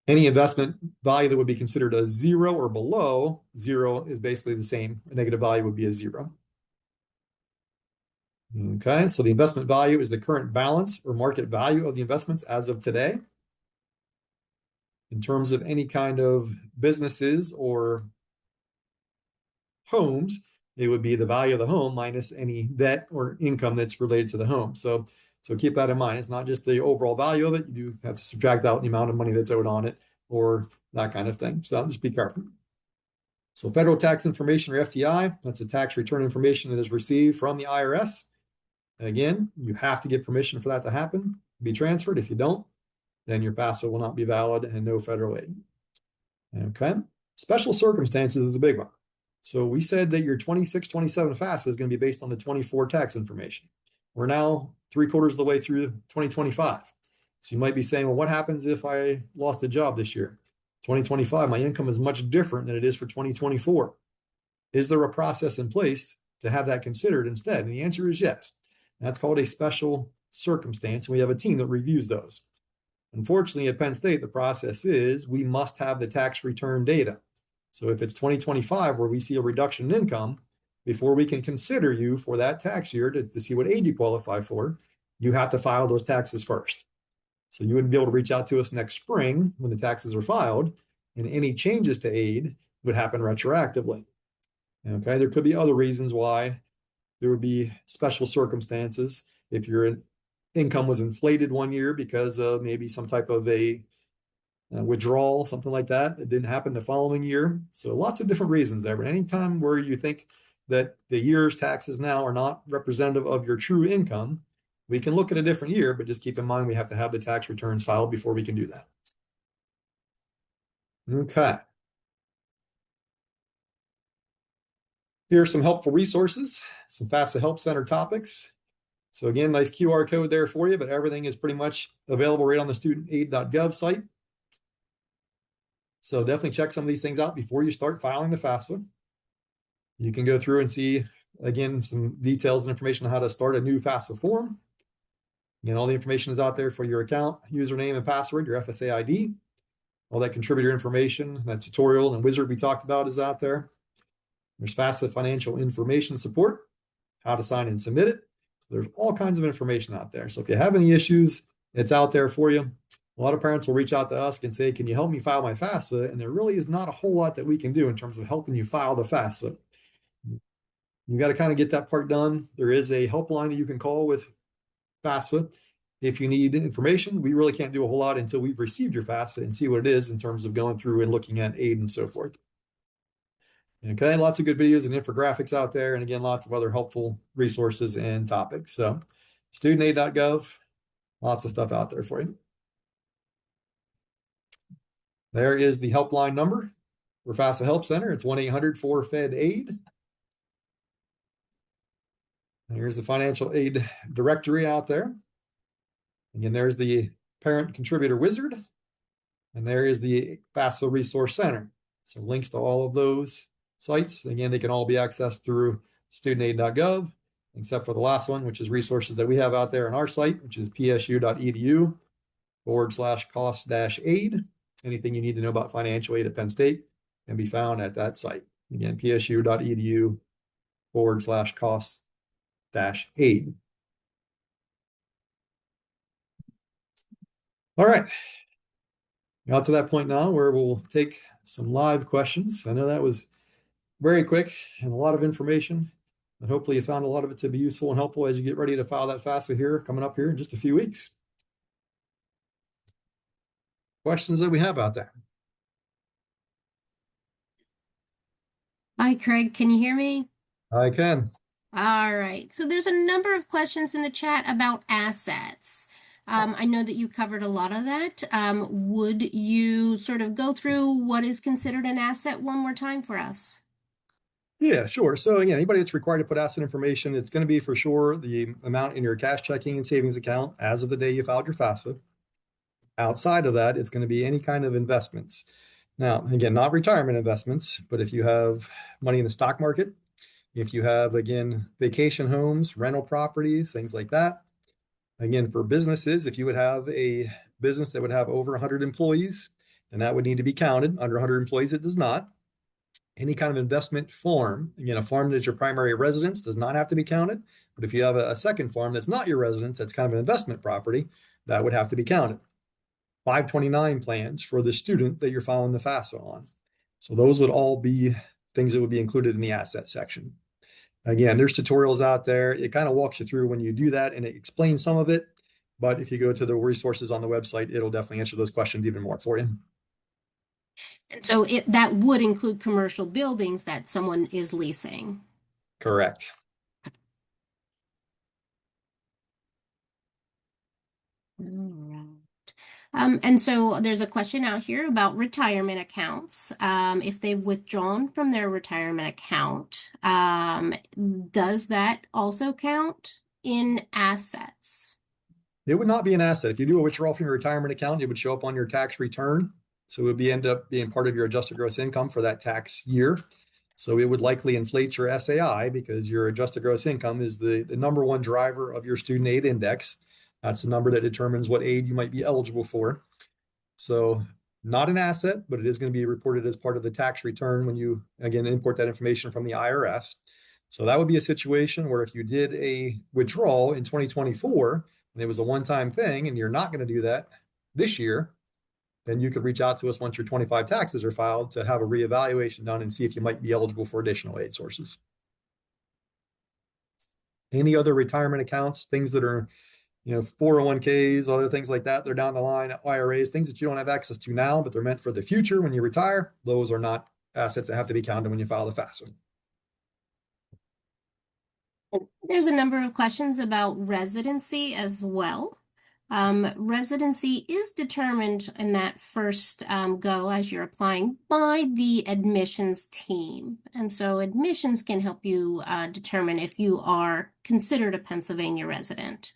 Any investment value that would be considered a zero or below zero is basically the same. A negative value would be a zero. Okay, so the investment value is the current balance or market value of the investments as of today. In terms of any kind of businesses or homes, it would be the value of the home minus any debt or income that's related to the home. So keep that in mind. It's not just the overall value of it. You do have to subtract out the amount of money that's owed on it or that kind of thing. So just be careful. So federal tax information or FTI, that's a tax return information that is received from the IRS. Again, you have to get permission for that to happen, be transferred. If you don't, then your FAFSA will not be valid and no federal aid. Okay. Special circumstances is a big one. So we said that your 26-27 FAFSA is going to be based on the 24 tax information. We're now 3/4 of the way through 2025. So you might be saying, well, what happens if I lost a job this year? 2025, my income is much different than it is for 2024. Is there a process in place to have that considered instead? And the answer is yes. That's called a special circumstance. And we have a team that reviews those. Unfortunately, at Penn State, the process is we must have the tax return data. So if it's 2025 where we see a reduction in income, before we can consider you for that tax year to see what aid you qualify for, you have to file those taxes first. So you wouldn't be able to reach out to us next spring when the taxes are filed, and any changes to aid would happen retroactively. Okay, there could be other reasons why there would be special circumstances. If your income was inflated one year because of maybe some type of a withdrawal, something like that, it didn't happen the following year. So lots of different reasons there. But anytime where you think that the year's taxes now are not representative of your true income, we can look at a different year, but just keep in mind we have to have the tax returns filed before we can do that. Okay. Here are some helpful resources, some FAFSA Help Center topics. So again, nice QR code there for you, but everything is pretty much available right on the studentaid.gov site. So definitely check some of these things out before you start filing the FAFSA. You can go through and see, again, some details and information on how to start a new FAFSA form. Again, all the information is out there for your account, username and password, your FSA ID. All that contributor information, that tutorial and wizard we talked about is out there. There's FAFSA financial information support, how to sign and submit it. So there's all kinds of information out there. So if you have any issues, it's out there for you. A lot of parents will reach out to us and say, can you help me file my FAFSA? And there really is not a whole lot that we can do in terms of helping you file the FAFSA. You got to kind of get that part done. There is a helpline that you can call with FAFSA. If you need information, we really can't do a whole lot until we've received your FAFSA and see what it is in terms of going through and looking at aid and so forth. Okay, lots of good videos and infographics out there. And again, lots of other helpful resources and topics. So studentaid.gov, lots of stuff out there for you. There is the helpline number for FAFSA Help Center. It's 1-800-4-FED-AID. Here's the financial aid directory out there. Again, there's the parent contributor wizard. And there is the FAFSA Resource Center. So links to all of those sites. Again, they can all be accessed through studentaid.gov, except for the last one, which is resources that we have out there on our site, which is psu.edu/cost-aid. Anything you need to know about financial aid at Penn State can be found at that site. Again, psu.edu/cost-aid. All right. Got to that point now where we'll take some live questions. I know that was very quick and a lot of information, but hopefully you found a lot of it to be useful and helpful as you get ready to file that FAFSA here coming up here in just a few weeks. Questions that we have out there? Hi, Craig. Can you hear me? I can. All right. So there's a number of questions in the chat about assets. I know that you covered a lot of that. Would you sort of go through what is considered an asset one more time for us? Yeah, sure. So again, anybody that's required to put asset information, it's going to be for sure the amount in your cash checking and savings account as of the day you filed your FAFSA. Outside of that, it's going to be any kind of investments. Now, again, not retirement investments, but if you have money in the stock market, if you have, again, vacation homes, rental properties, things like that. Again, for businesses, if you would have a business that would have over 100 employees, and that would need to be counted. Under 100 employees, it does not. Any kind of investment farm, again, a farm that is your primary residence does not have to be counted. But if you have a second farm that's not your residence, that's kind of an investment property, that would have to be counted. 529 plans for the student that you're filing the FAFSA on. So those would all be things that would be included in the asset section. Again, there's tutorials out there. It kind of walks you through when you do that and it explains some of it. But if you go to the resources on the website, it'll definitely answer those questions even more for you. And so that would include commercial buildings that someone is leasing. Correct. All right. And so there's a question out here about retirement accounts. If they've withdrawn from their retirement account, does that also count in assets? It would not be an asset. If you do a withdrawal from your retirement account, it would show up on your tax return. So it would end up being part of your adjusted gross income for that tax year. So it would likely inflate your SAI because your adjusted gross income is the number one driver of your student aid index. That's the number that determines what aid you might be eligible for. So not an asset, but it is going to be reported as part of the tax return when you, again, import that information from the IRS. So that would be a situation where if you did a withdrawal in 2024 and it was a one-time thing and you're not going to do that this year, then you could reach out to us once your 25 taxes are filed to have a reevaluation done and see if you might be eligible for additional aid sources. Any other retirement accounts, things that are, 401ks, other things like that, they're down the line, IRAs, things that you don't have access to now, but they're meant for the future when you retire. Those are not assets that have to be counted when you file the FAFSA. There's a number of questions about residency as well. Residency is determined in that first go as you're applying by the admissions team. And so admissions can help you determine if you are considered a Pennsylvania resident.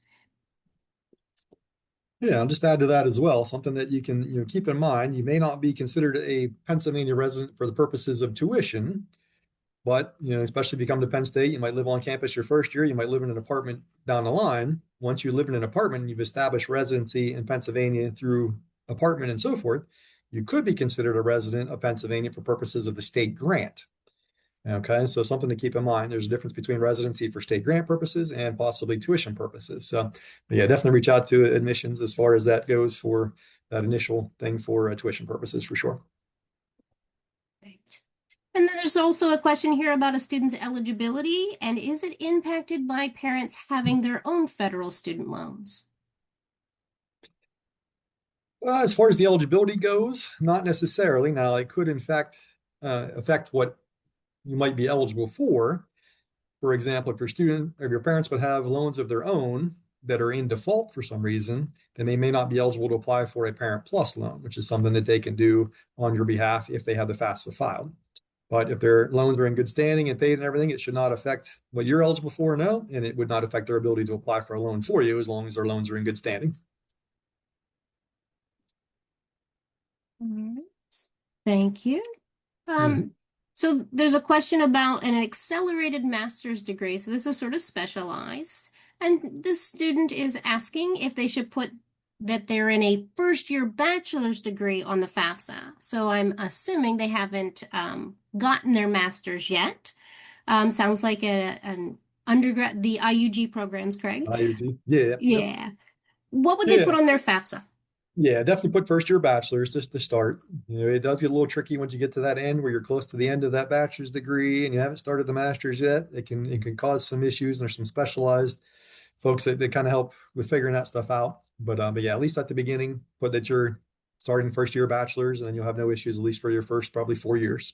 Yeah, I'll just add to that as well, something that you can keep in mind. You may not be considered a Pennsylvania resident for the purposes of tuition, but especially if you come to Penn State, you might live on campus your first year, you might live in an apartment down the line. Once you live in an apartment, you've established residency in Pennsylvania through apartment and so forth, you could be considered a resident of Pennsylvania for purposes of the state grant. Okay, so something to keep in mind. There's a difference between residency for state grant purposes and possibly tuition purposes. So, yeah, definitely reach out to admissions as far as that goes for that initial thing for tuition purposes for sure. Right. And then there's also a question here about a student's eligibility, and is it impacted by parents having their own federal student loans? As far as the eligibility goes, not necessarily. Now, it could in fact affect what you might be eligible for. For example, if your parents would have loans of their own that are in default for some reason, then they may not be eligible to apply for a Parent Plus loan, which is something that they can do on your behalf if they have the FAFSA filed. But if their loans are in good standing and paid and everything, it should not affect what you're eligible for, no, and it would not affect their ability to apply for a loan for you as long as their loans are in good standing. Thank you. So there's a question about an accelerated master's degree. So this is sort of specialized. And this student is asking if they should put that they're in a first-year bachelor's degree on the FAFSA. So I'm assuming they haven't gotten their master's yet. Sounds like an undergrad, the IUG programs, Craig. IUG, yeah. Yeah. What would they Yeah. put on their FAFSA? Yeah, definitely put first year bachelor's just to start. It does get a little tricky once you get to that end where you're close to the end of that bachelor's degree and you haven't started the master's yet. It can cause some issues, and there's some specialized folks that kind of help with figuring that stuff out. But yeah, at least at the beginning, put that you're starting first year bachelor's, and then you'll have no issues at least for your first probably 4 years.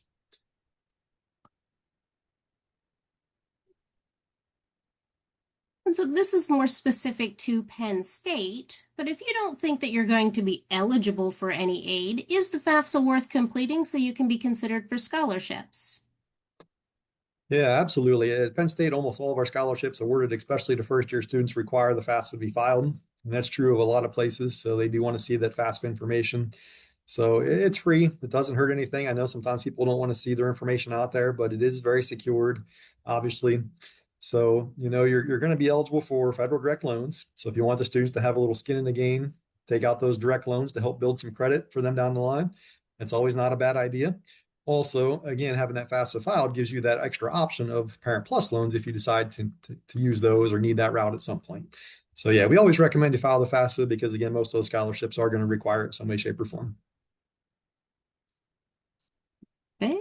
And so this is more specific to Penn State, but if you don't think that you're going to be eligible for any aid, is the FAFSA worth completing so you can be considered for scholarships? Yeah, absolutely. At Penn State, almost all of our scholarships awarded, especially to first-year students, require the FAFSA to be filed. And that's true of a lot of places. So they do want to see that FAFSA information. So it's free. It doesn't hurt anything. I know sometimes people don't want to see their information out there, but it is very secured, obviously. So, you're going to be eligible for federal direct loans. So if you want the students to have a little skin in the game, take out those direct loans to help build some credit for them down the line. It's always not a bad idea. Also, again, having that FAFSA filed gives you that extra option of Parent Plus loans if you decide to use those or need that route at some point. So yeah, we always recommend you file the FAFSA because again, most of those scholarships are going to require it in some way, shape, or form. Right.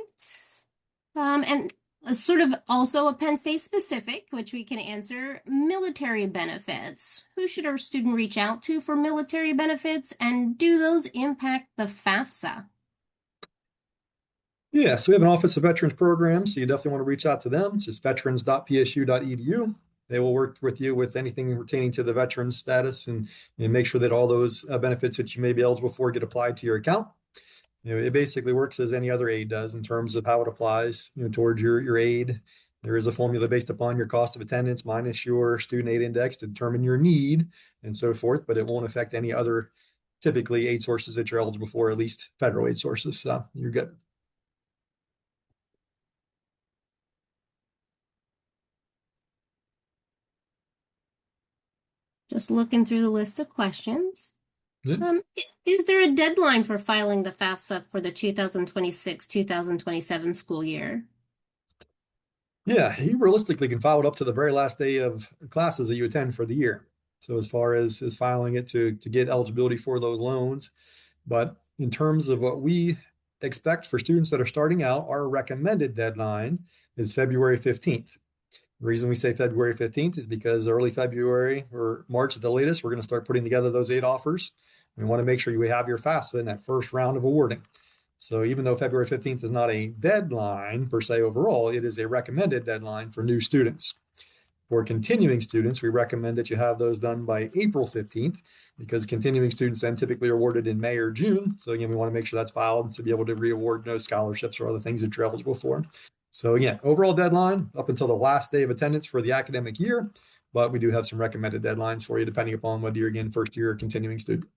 And sort of also a Penn State specific, which we can answer, military benefits. Who should our student reach out to for military benefits, and do those impact the FAFSA? Yeah, so we have an Office of Veterans Program, so you definitely want to reach out to them. It's just veterans.psu.edu. They will work with you with anything pertaining to the veterans status and make sure that all those benefits that you may be eligible for get applied to your account. It basically works as any other aid does in terms of how it applies, towards your aid. There is a formula based upon your cost of attendance minus your student aid index to determine your need and so forth, but it won't affect any other typically aid sources that you're eligible for, at least federal aid sources. So you're good. Just looking through the list of questions. Good. Is there a deadline for filing the FAFSA for the 2026-2027 school year? Yeah, you realistically can file it up to the very last day of classes that you attend for the year. So as far as filing it to get eligibility for those loans, but in terms of what we expect for students that are starting out, our recommended deadline is February 15th. The reason we say February 15th is because early February or March at the latest, we're going to start putting together those 8 offers. We want to make sure you have your FAFSA in that first round of awarding. So even though February 15th is not a deadline per se overall, it is a recommended deadline for new students. For continuing students, we recommend that you have those done by April 15th because continuing students then typically are awarded in May or June. So again, we want to make sure that's filed to be able to reaward no scholarships or other things that you're eligible for. So again, overall deadline up until the last day of attendance for the academic year, but we do have some recommended deadlines for you depending upon whether you're again first year or continuing student.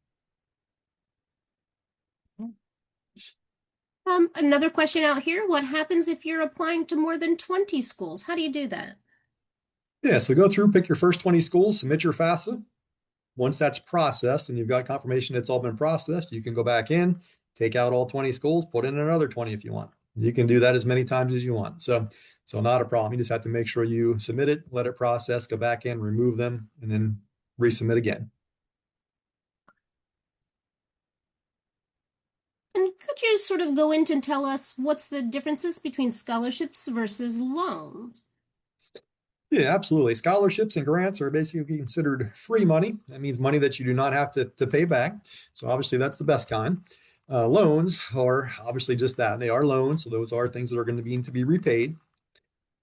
Another question out here. What happens if you're applying to more than 20 schools? How do you do that? Yeah, so go through, pick your first 20 schools, submit your FAFSA. Once that's processed and you've got confirmation it's all been processed, you can go back in, take out all 20 schools, put in another 20 if you want. You can do that as many times as you want. So not a problem. You just have to make sure you submit it, let it process, go back in, remove them, and then resubmit again. And could you sort of go into and tell us what's the differences between scholarships versus loans? Yeah, absolutely. Scholarships and grants are basically considered free money. That means money that you do not have to pay back. So obviously that's the best kind. Loans are obviously just that. They are loans. So those are things that are going to be repaid.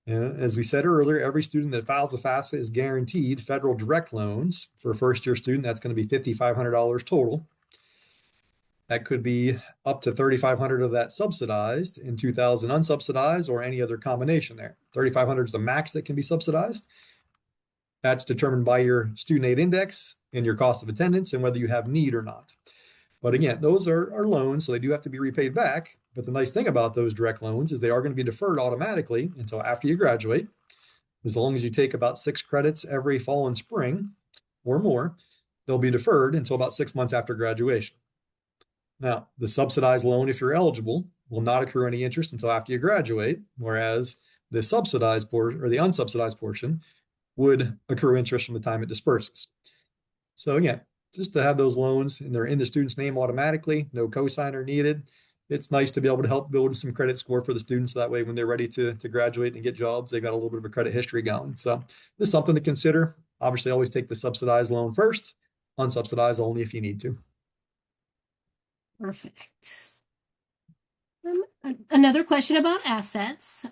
As we said earlier, every student that files a FAFSA is guaranteed federal direct loans. For a first year student, that's going to be $5,500 total. That could be up to 3,500 of that subsidized and 2,000 unsubsidized or any other combination there. 3,500 is the max that can be subsidized. That's determined by your student aid index and your cost of attendance and whether you have need or not. But again, those are loans, so they do have to be repaid back. But the nice thing about those direct loans is they are going to be deferred automatically until after you graduate. As long as you take about 6 credits every fall and spring or more, they'll be deferred until about 6 months after graduation. Now, the subsidized loan, if you're eligible, will not accrue any interest until after you graduate, whereas the subsidized portion or the unsubsidized portion would accrue interest from the time it disperses. So again, just to have those loans and they're in the student's name automatically, no cosigner needed. It's nice to be able to help build some credit score for the students. That way, when they're ready to graduate and get jobs, they've got a little bit of a credit history going. So this is something to consider. Obviously, always take the subsidized loan first, unsubsidized only if you need to. Perfect. Another question about assets.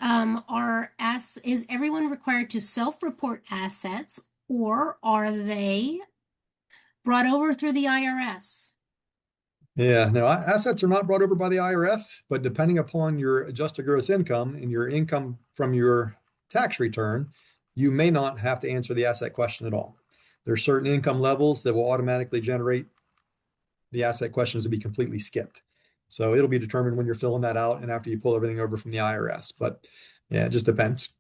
Is everyone required to self-report assets, or are they brought over through the IRS? Yeah, no, assets are not brought over by the IRS, but depending upon your adjusted gross income and your income from your tax return, you may not have to answer the asset question at all. There are certain income levels that will automatically generate the asset questions to be completely skipped. So it'll be determined when you're filling that out and after you pull everything over from the IRS. But yeah, it just depends.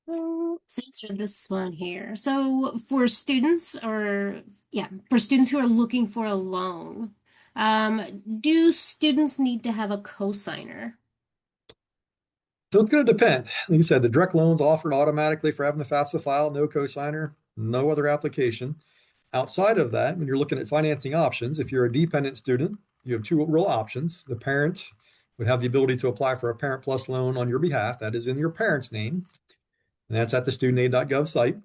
Let's answer this one here. So for students for students who are looking for a loan, do students need to have a cosigner? So it's going to depend. Like you said, the direct loans offered automatically for having the FAFSA file, no cosigner, no other application. Outside of that, when you're looking at financing options, if you're a dependent student, you have two real options. The parent would have the ability to apply for a Parent Plus loan on your behalf. That is in your parent's name, and that's at the studentaid.gov site.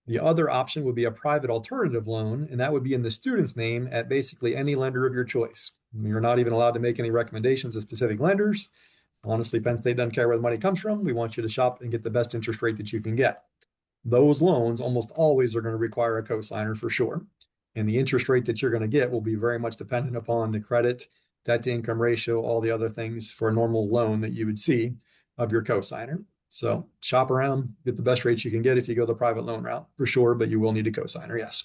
The other option would be a private alternative loan, and that would be in the student's name at basically any lender of your choice. You're not even allowed to make any recommendations of specific lenders. Honestly, Penn State doesn't care where the money comes from. We want you to shop and get the best interest rate that you can get. Those loans almost always are going to require a cosigner for sure. And the interest rate that you're going to get will be very much dependent upon the credit, debt to income ratio, all the other things for a normal loan that you would see of your cosigner. So shop around, get the best rates you can get if you go the private loan route for sure, but you will need a cosigner, yes.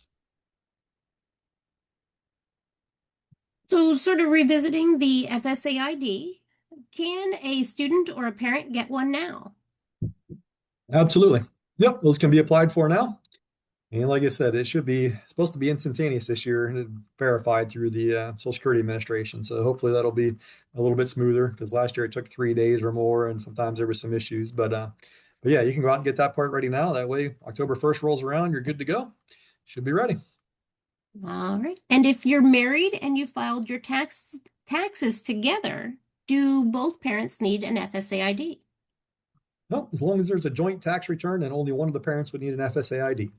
So sort of revisiting the FSA ID, can a student or a parent get one now? Absolutely. Yep, those can be applied for now. And like I said, it should be supposed to be instantaneous this year and verified through the Social Security Administration. So hopefully that'll be a little bit smoother because last year it took 3 days or more, and sometimes there was some issues. But yeah, you can go out and get that part ready now. That way, October 1st rolls around, you're good to go. Should be ready. All right. And if you're married and you filed your taxes together, do both parents need an FSA ID? No, as long as there's a joint tax return, and only one of the parents would need an FSA ID.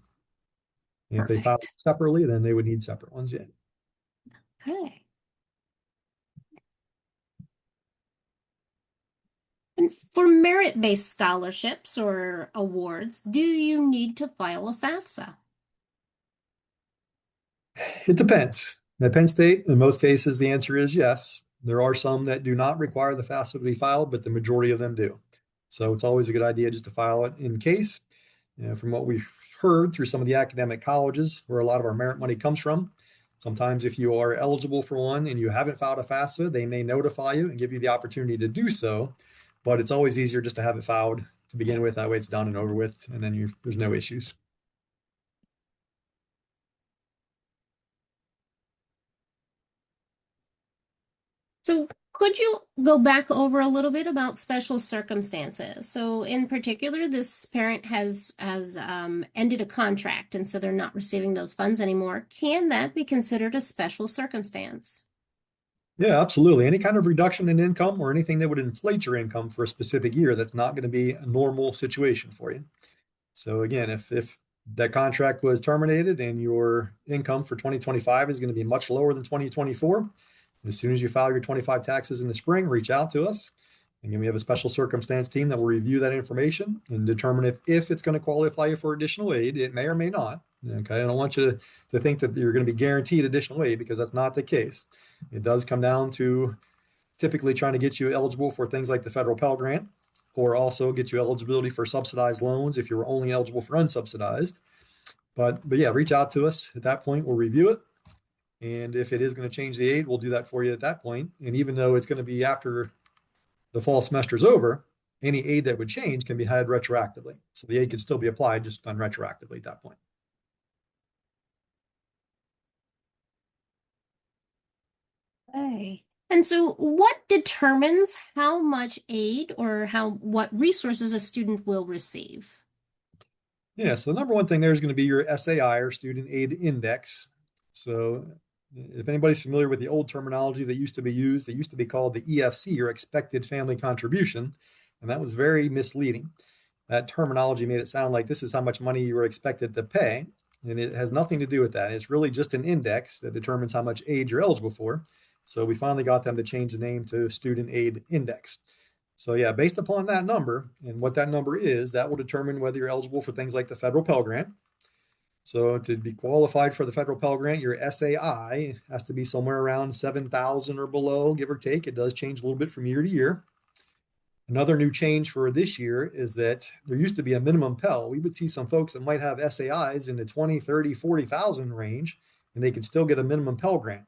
And if they file Perfect. separately, then they would need separate ones. Yeah. Okay. And for merit-based scholarships or awards, do you need to file a FAFSA? It depends. At Penn State, in most cases, the answer is yes. There are some that do not require the FAFSA to be filed, but the majority of them do. So it's always a good idea just to file it in case. From what we've heard through some of the academic colleges where a lot of our merit money comes from, sometimes if you are eligible for one and you haven't filed a FAFSA, they may notify you and give you the opportunity to do so. But it's always easier just to have it filed to begin with. That way it's done and over with, and then there's no issues. So could you go back over a little bit about special circumstances? So in particular, this parent has ended a contract, and so they're not receiving those funds anymore. Can that be considered a special circumstance? Yeah, absolutely. Any kind of reduction in income or anything that would inflate your income for a specific year, that's not going to be a normal situation for you. So again, if that contract was terminated and your income for 2025 is going to be much lower than 2024, as soon as you file your 25 taxes in the spring, reach out to us. Again, we have a special circumstance team that will review that information and determine if it's going to qualify you for additional aid. It may or may not. Okay, I don't want you to think that you're going to be guaranteed additional aid because that's not the case. It does come down to typically trying to get you eligible for things like the federal Pell Grant, or also get you eligibility for subsidized loans if you're only eligible for unsubsidized. But yeah, reach out to us at that point. We'll review it. And if it is going to change the aid, we'll do that for you at that point. And even though it's going to be after the fall semester is over, any aid that would change can be had retroactively. So the aid could still be applied, just done retroactively at that point. Okay. And so what determines how much aid or what resources a student will receive? Yeah, so the number one thing there is going to be your SAI or Student Aid Index. So if anybody's familiar with the old terminology that used to be used, it used to be called the EFC or Expected Family Contribution, and that was very misleading. That terminology made it sound like this is how much money you were expected to pay, and it has nothing to do with that. It's really just an index that determines how much aid you're eligible for. So we finally got them to change the name to Student Aid Index. So yeah, based upon that number and what that number is, that will determine whether you're eligible for things like the federal Pell Grant. So to be qualified for the federal Pell Grant, your SAI has to be somewhere around 7,000 or below, give or take. It does change a little bit from year to year. Another new change for this year is that there used to be a minimum Pell. We would see some folks that might have SAIs in the 20, 30, 40,000 range, and they could still get a minimum Pell Grant.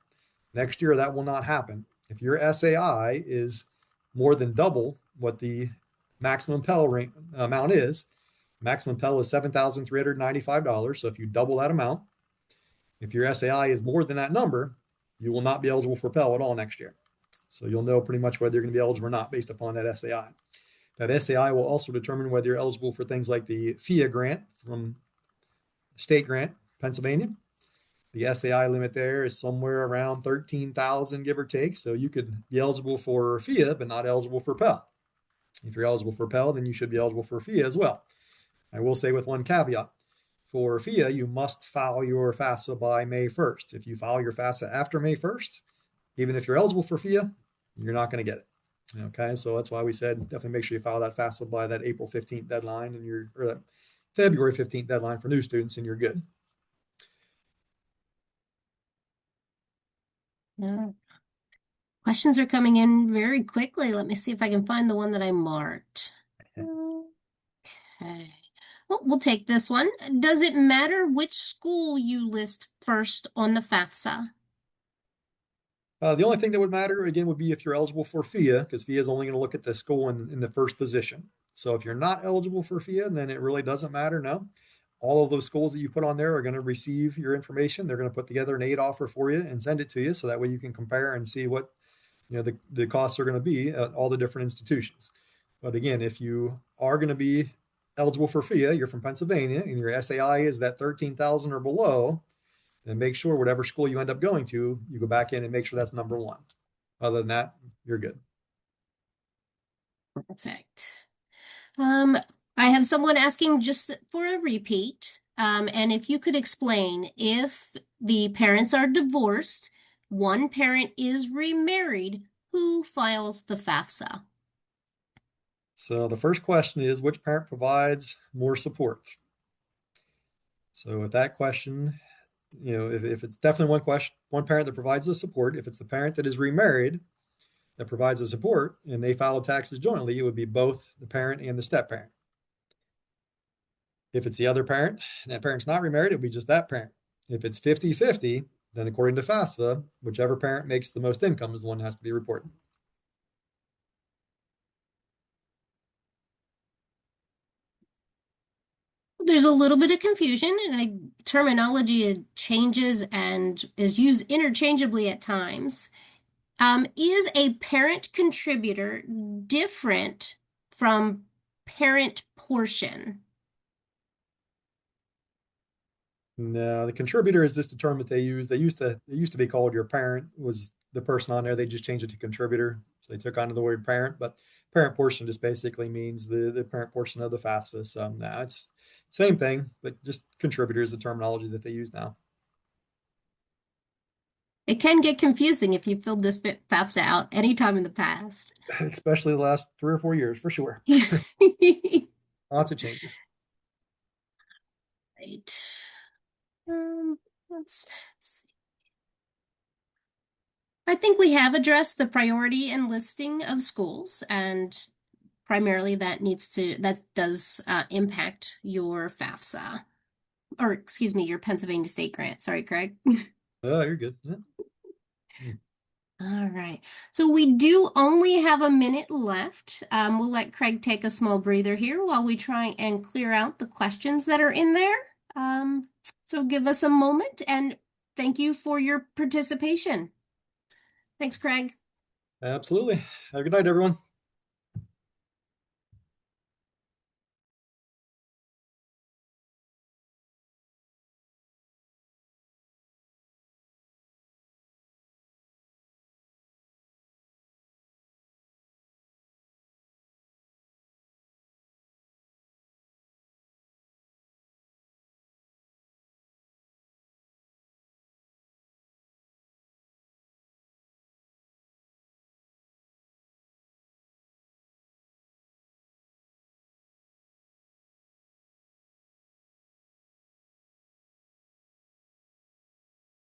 Next year, that will not happen. If your SAI is more than double what the maximum Pell amount is, maximum Pell is $7,395. So if you double that amount, if your SAI is more than that number, you will not be eligible for Pell at all next year. So you'll know pretty much whether you're going to be eligible or not based upon that SAI. That SAI will also determine whether you're eligible for things like the FIA grant from State Grant, Pennsylvania. The SAI limit there is somewhere around 13,000, give or take. So you could be eligible for FIA, but not eligible for Pell. If you're eligible for Pell, then you should be eligible for FIA as well. I will say with one caveat. For FIA, you must file your FAFSA by May 1st. If you file your FAFSA after May 1st, even if you're eligible for FIA, you're not going to get it. Okay, so that's why we said definitely make sure you file that FAFSA by that April 15th deadline or that February 15th deadline for new students, and you're good. Yeah. Questions are coming in very quickly. Let me see if I can find the one that I marked. Okay. Well, we'll take this one. Does it matter which school you list first on the FAFSA? The only thing that would matter, again, would be if you're eligible for FIA, because FIA is only going to look at the school in the first position. So if you're not eligible for FIA, then it really doesn't matter. No. All of those schools that you put on there are going to receive your information. They're going to put together an aid offer for you and send it to you. So that way you can compare and see what the costs are going to be at all the different institutions. But again, if you are going to be eligible for FIA, you're from Pennsylvania, and your SAI is that 13,000 or below, then make sure whatever school you end up going to, you go back in and make sure that's number one. Other than that, you're good. Perfect. I have someone asking just for a repeat. And if you could explain if the parents are divorced, one parent is remarried, who files the FAFSA? So the first question is, which parent provides more support? So with that question, if it's definitely one parent that provides the support, if it's the parent that is remarried that provides the support and they file taxes jointly, it would be both the parent and the step parent. If it's the other parent and that parent's not remarried, it would be just that parent. If it's 50-50, then according to FAFSA, whichever parent makes the most income is the one that has to be reported. There's a little bit of confusion, and terminology changes and is used interchangeably at times. Is a parent contributor different from parent portion? No, the contributor is just the term that they use. They used to be called your parent was the person on there. They just changed it to contributor. So they took on the word parent, but parent portion just basically means the parent portion of the FAFSA. So no, it's same thing, but just contributor is the terminology that they use now. It can get confusing if you filled this FAFSA out anytime in the past. Especially the last 3 or 4 years, for sure. Lots of changes. Right. Let's see. I think we have addressed the priority and listing of schools, and primarily that does impact your FAFSA, or excuse me, your Pennsylvania State Grant. Sorry, Craig. Oh, you're good. Yeah. All right. So we do only have a minute left. We'll let Craig take a small breather here while we try and clear out the questions that are in there. So give us a moment, and thank you for your participation. Thanks, Craig. Absolutely. Have a good night, everyone.